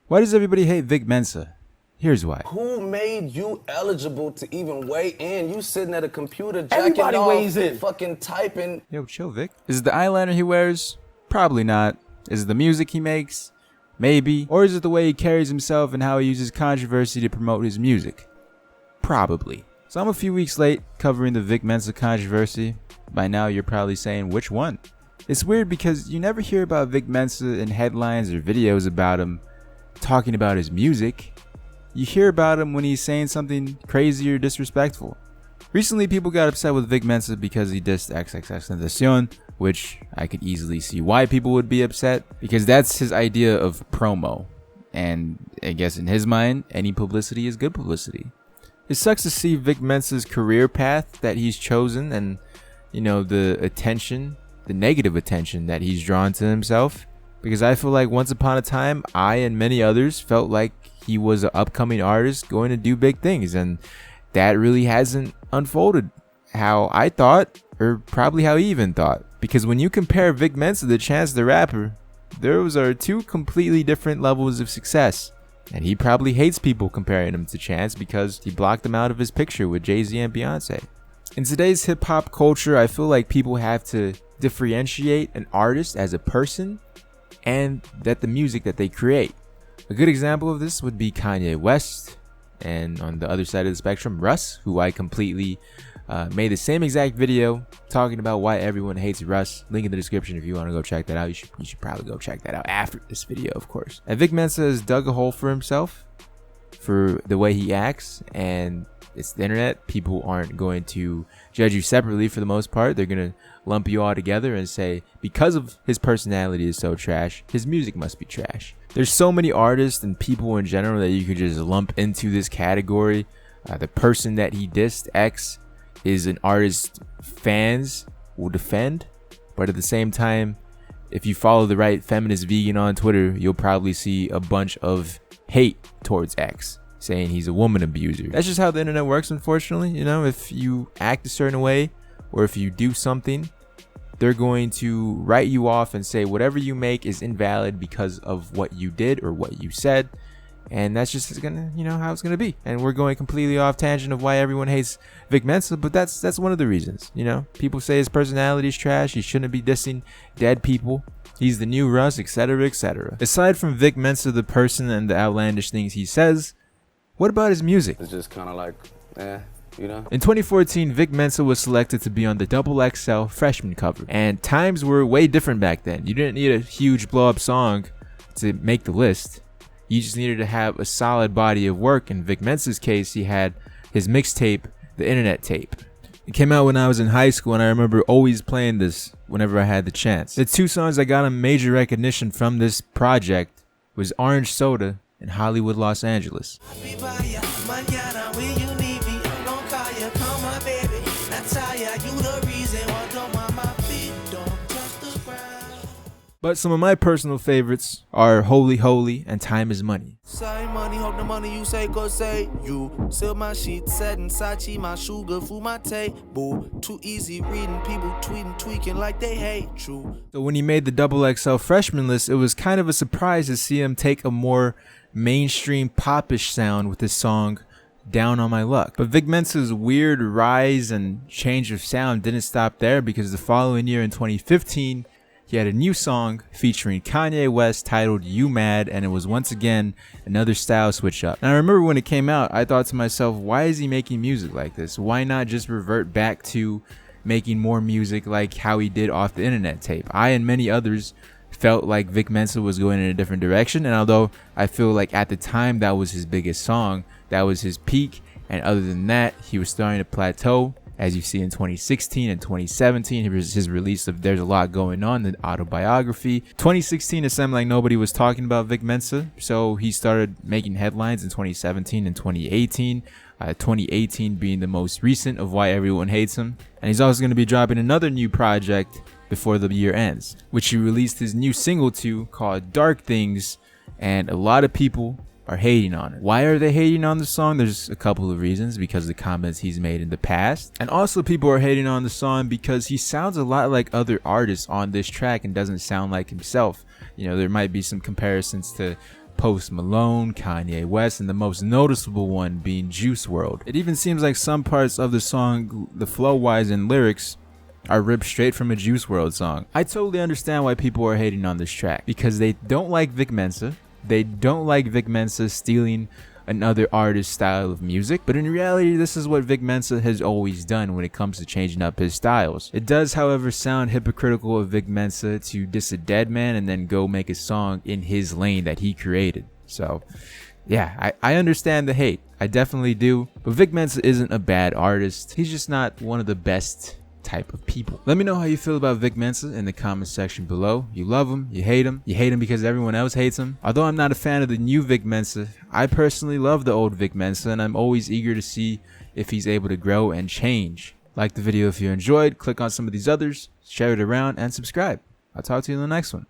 Why does everybody hate Vic Mensa? Here's why. Who made you eligible to even weigh in? You sitting at a computer jacking Everybody off, weighs in. fucking typing. Yo, chill, Vic. Is it the eyeliner he wears? Probably not. Is it the music he makes? Maybe. Or is it the way he carries himself and how he uses controversy to promote his music? Probably. So I'm a few weeks late covering the Vic Mensa controversy. By now you're probably saying, which one? It's weird because you never hear about Vic Mensa in headlines or videos about him talking about his music. You hear about him when he's saying something crazy or disrespectful. Recently, people got upset with Vic Mensa because he dissed XXXTentacion, which I could easily see why people would be upset, because that's his idea of promo. And I guess in his mind, any publicity is good publicity. It sucks to see Vic Mensa's career path that he's chosen and, the attention, the negative attention that he's drawn to himself. Because I feel like once upon a time, I and many others felt like he was an upcoming artist going to do big things, and that really hasn't unfolded how I thought, or probably how he even thought. Because when you compare Vic Mensa to Chance the Rapper, those are two completely different levels of success. And he probably hates people comparing him to Chance because he blocked him out of his picture with Jay-Z and Beyonce. In today's hip-hop culture, I feel like people have to differentiate an artist as a person and that the music that they create. A good example of this would be Kanye West, and on the other side of the spectrum, Russ, who I completely made the same exact video talking about why everyone hates Russ. Link in the description if you want to go check that out. You should probably go check that out after this video, of course. And Vic Mensa has dug a hole for himself for the way he acts, and it's the internet. People aren't going to judge you separately for the most part. They're going to lump you all together and say, because of his personality is so trash, his music must be trash. There's so many artists and people in general that you could just lump into this category. The person that he dissed, X, is an artist fans will defend, but at the same time, if you follow the right feminist vegan on Twitter, you'll probably see a bunch of hate towards X, saying he's a woman abuser. That's just how the internet works, unfortunately. If you act a certain way or if you do something, they're going to write you off and say whatever you make is invalid because of what you did or what you said. And that's just gonna, how it's gonna be. And we're going completely off tangent of why everyone hates Vic Mensa, but that's one of the reasons. People say his personality is trash. He shouldn't be dissing dead people. He's the new Russ, etc., etc. Aside from Vic Mensa, the person, and the outlandish things he says, what about his music? It's just kind of like, In 2014, Vic Mensa was selected to be on the XXL freshman cover. And times were way different back then. You didn't need a huge blow-up song to make the list. You just needed to have a solid body of work. In Vic Mensa's case, he had his mixtape, The Internet Tape. It came out when I was in high school, and I remember always playing this whenever I had the chance. The two songs that got him major recognition from this project was Orange Soda and Hollywood, Los Angeles. But some of my personal favorites are Holy Holy and Time Is Money. Say money, hope the money you say go say you. Sell my shit, set and Sachi, my sugar, food, my table. Too easy reading, people tweeting, tweaking like they hate true. So when he made the XXL freshman list, it was kind of a surprise to see him take a more mainstream popish sound with his song Down on My Luck. But Vic Mensa's weird rise and change of sound didn't stop there, because the following year in 2015, he had a new song featuring Kanye West titled You Mad, and it was once again another style switch up. And I remember when it came out, I thought to myself, why is he making music like this? Why not just revert back to making more music like how he did off the Internet Tape? I and many others felt like Vic Mensa was going in a different direction, and although I feel like at the time that was his biggest song, that was his peak, and other than that, he was starting to plateau. As you see in 2016 and 2017, his release of There's a Lot Going On, the autobiography. 2016, it seemed like nobody was talking about Vic Mensa, so he started making headlines in 2017 and 2018. 2018 being the most recent of why everyone hates him. And he's also going to be dropping another new project before the year ends, which he released his new single to called Dark Things, and a lot of people are hating on it. Why are they hating on the song? There's a couple of reasons. Because of the comments he's made in the past, and also people are hating on the song because he sounds a lot like other artists on this track and doesn't sound like himself. There might be some comparisons to Post Malone, Kanye West, and the most noticeable one being Juice WRLD. It even seems like some parts of the song, the flow-wise and lyrics, are ripped straight from a Juice WRLD song. I totally understand why people are hating on this track, because they don't like Vic Mensa. They don't like Vic Mensa stealing another artist's style of music, but in reality, this is what Vic Mensa has always done when it comes to changing up his styles. It does, however, sound hypocritical of Vic Mensa to diss a dead man and then go make a song in his lane that he created. So, yeah, I understand the hate. I definitely do. But Vic Mensa isn't a bad artist. He's just not one of the best type of people. Let me know how you feel about Vic Mensa in the comment section below. You love him, you hate him because everyone else hates him. Although I'm not a fan of the new Vic Mensa, I personally love the old Vic Mensa, and I'm always eager to see if he's able to grow and change. Like the video if you enjoyed, click on some of these others, share it around, and subscribe. I'll talk to you in the next one.